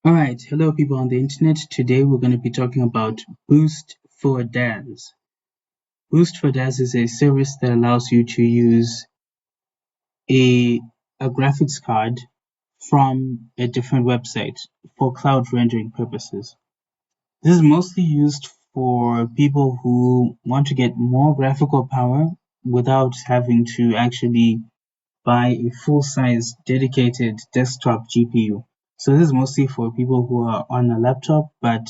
Alright, hello people on the internet. Today we're going to be talking about Boost for Daz. Boost for Daz is a service that allows you to use a, a graphics card from a different website for cloud rendering purposes. This is mostly used for people who want to get more graphical power without having to actually buy a full-size dedicated desktop GPU. So this is mostly for people who are on a laptop, but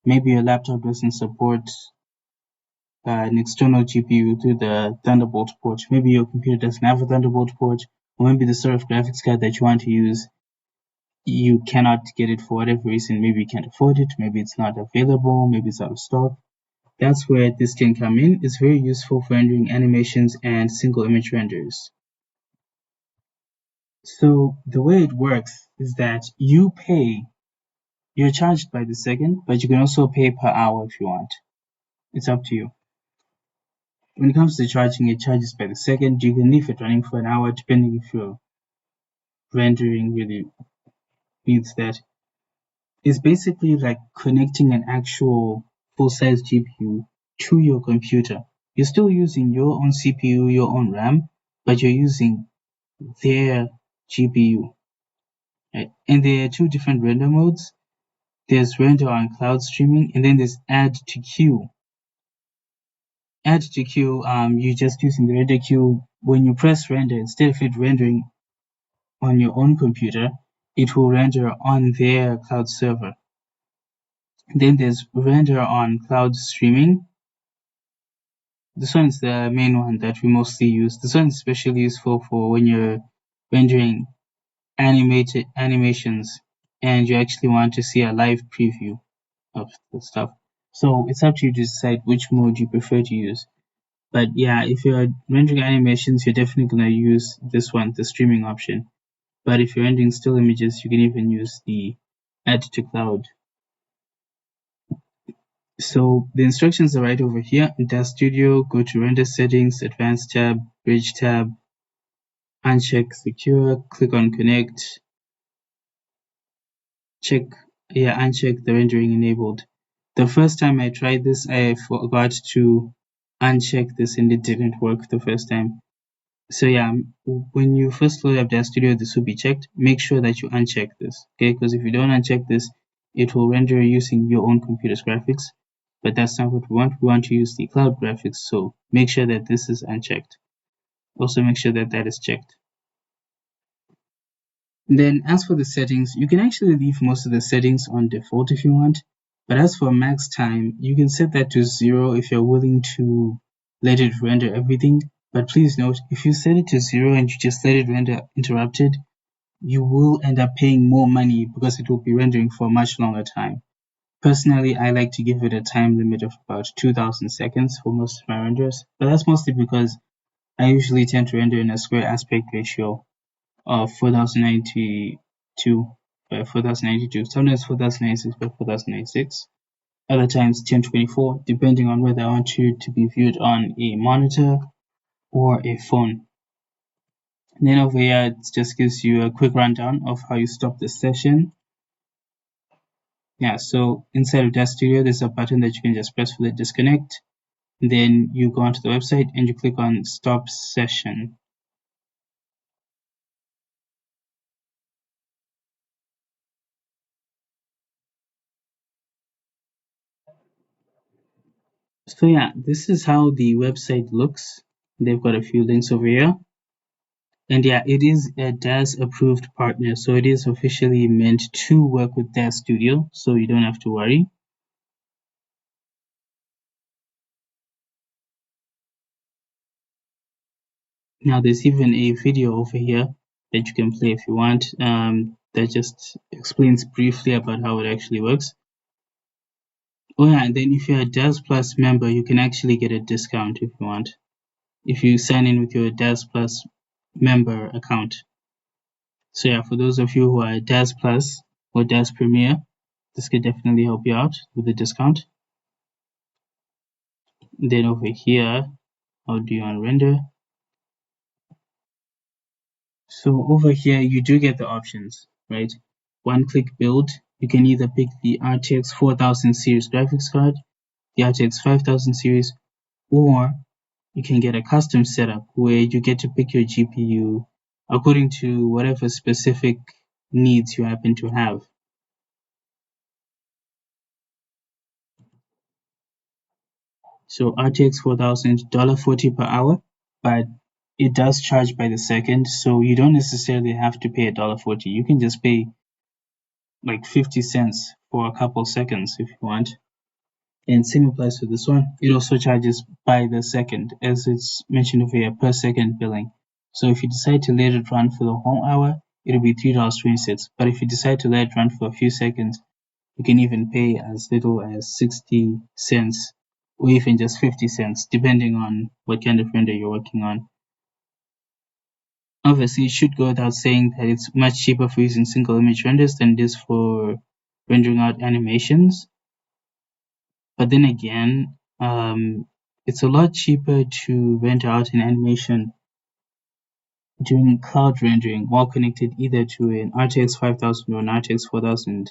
maybe your laptop doesn't support an external GPU through the Thunderbolt port. Maybe your computer doesn't have a Thunderbolt port, or maybe the sort of graphics card that you want to use, you cannot get it for whatever reason. Maybe you can't afford it, maybe it's not available, maybe it's out of stock. That's where this can come in. It's very useful for rendering animations and single image renders. So the way it works is that you're charged by the second, but you can also pay per hour if you want. It's up to you. When it comes to charging, it charges by the second. You can leave it running for an hour depending if your rendering really needs that. It's basically like connecting an actual full-size GPU to your computer. You're still using your own CPU, your own RAM, but you're using their GPU. Right? And there are two different render modes. There's render on cloud streaming, and then there's add to queue. Add to queue, you're just using the render queue. When you press render, instead of it rendering on your own computer, it will render on their cloud server. Then there's render on cloud streaming. This one is the main one that we mostly use. This one is especially useful for when you're rendering animated animations and you actually want to see a live preview of the stuff. So it's up to you to decide which mode you prefer to use. But yeah, if you're rendering animations, you're definitely gonna use this one, the streaming option. But if you're rendering still images, you can even use the add to cloud. So the instructions are right over here. In Daz Studio, go to render settings, advanced tab, bridge tab, uncheck secure, click on connect, uncheck the rendering enabled. The first time I tried this, I forgot to uncheck this and it didn't work the first time. So yeah, when you first load up Daz Studio, this will be checked. Make sure that you uncheck this, okay? Because if you don't uncheck this, it will render using your own computer's graphics. But that's not what we want. We want to use the cloud graphics, so make sure that this is unchecked. Also make sure that that is checked. Then as for the settings, you can actually leave most of the settings on default if you want. But as for max time, you can set that to 0 if you're willing to let it render everything. But please note, if you set it to 0 and you just let it render interrupted, you will end up paying more money because it will be rendering for a much longer time. Personally, I like to give it a time limit of about 2000 seconds for most of my renders, but that's mostly because I usually tend to render in a square aspect ratio of 4092 by 4092, sometimes 4096 by 4096, other times 1024, depending on whether I want you to be viewed on a monitor or a phone. And then over here, it just gives you a quick rundown of how you stop the session. Yeah, so inside of Daz Studio, there's a button that you can just press for the disconnect. Then you go onto the website and you click on stop session. So yeah, this is how the website looks. They've got a few links over here. And yeah, it is a Daz approved partner, so it is officially meant to work with Daz Studio, so you don't have to worry. Now there's even a video over here that you can play if you want, that just explains briefly about how it actually works. Oh yeah, and then if you're a Daz Plus member, you can actually get a discount if you want. If you sign in with your Daz Plus member account. So yeah, for those of you who are Daz Plus or Daz Premier, this could definitely help you out with the discount. Then over here, how do you unrender? So over here, you do get the options, right? one-click build, you can either pick the RTX 4000 series graphics card, the RTX 5000 series, or you can get a custom setup where you get to pick your GPU according to whatever specific needs you happen to have. So RTX 4000, $1.40 per hour, but it does charge by the second, so you don't necessarily have to pay $1.40. You can just pay like 50 cents for a couple seconds if you want. And same applies for this one. It also charges by the second, as it's mentioned over here, per second billing. So if you decide to let it run for the whole hour, it'll be $3.20. But if you decide to let it run for a few seconds, you can even pay as little as 60 cents or even just 50 cents, depending on what kind of render you're working on. Obviously, it should go without saying that it's much cheaper for using single image renders than it is for rendering out animations. But then again, it's a lot cheaper to render out an animation doing cloud rendering while connected either to an RTX 5000 or an RTX 4000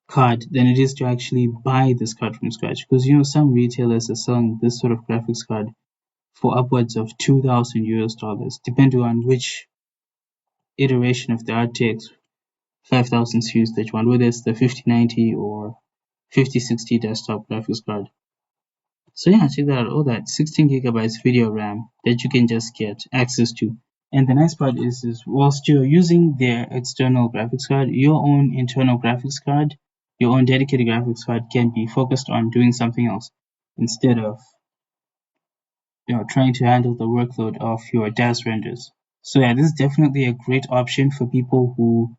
card than it is to actually buy this card from scratch. Because some retailers are selling this sort of graphics card for upwards of 2,000 US dollars, depending on which iteration of the RTX 5000 series that you want, whether it's the 5090 or 5060 desktop graphics card. So yeah, check that out. All that 16 gigabytes video RAM that you can just get access to. And the nice part is whilst you're using their external graphics card, your own internal graphics card, your own dedicated graphics card can be focused on doing something else instead of trying to handle the workload of your Daz renders. So yeah, this is definitely a great option for people who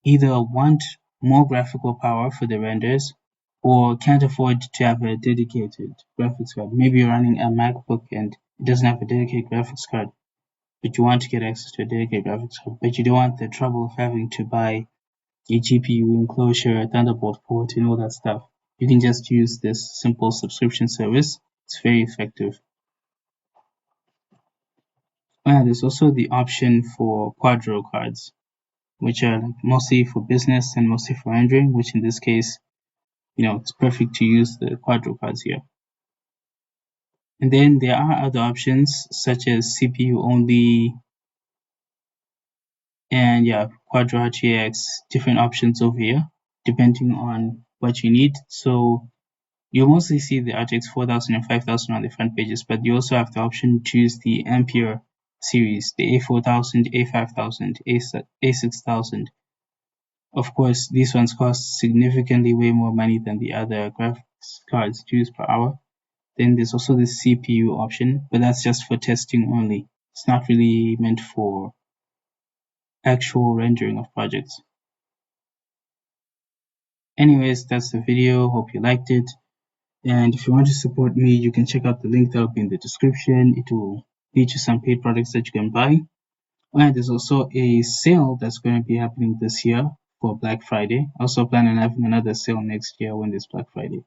either want more graphical power for the renders or can't afford to have a dedicated graphics card. Maybe you're running a MacBook and it doesn't have a dedicated graphics card, but you want to get access to a dedicated graphics card, but you don't want the trouble of having to buy a GPU enclosure, a Thunderbolt port, and all that stuff. You can just use this simple subscription service. It's very effective. There's also the option for Quadro cards, which are mostly for business and mostly for rendering, which in this case, it's perfect to use the Quadro cards here. And then there are other options such as CPU only and Quadro RTX, different options over here depending on what you need. So you mostly see the RTX 4000 and 5000 on the front pages, but you also have the option to choose the Ampere series, the A4000, A5000, A6000. Of course, these ones cost significantly way more money than the other graphics cards used per hour. Then there's also the CPU option, but that's just for testing only. It's not really meant for actual rendering of projects. Anyways, that's the video. Hope you liked it. And if you want to support me, you can check out the link that will be in the description. It will lead to some paid products that you can buy. And there's also a sale that's going to be happening this year for Black Friday. I also plan on having another sale next year when there's Black Friday.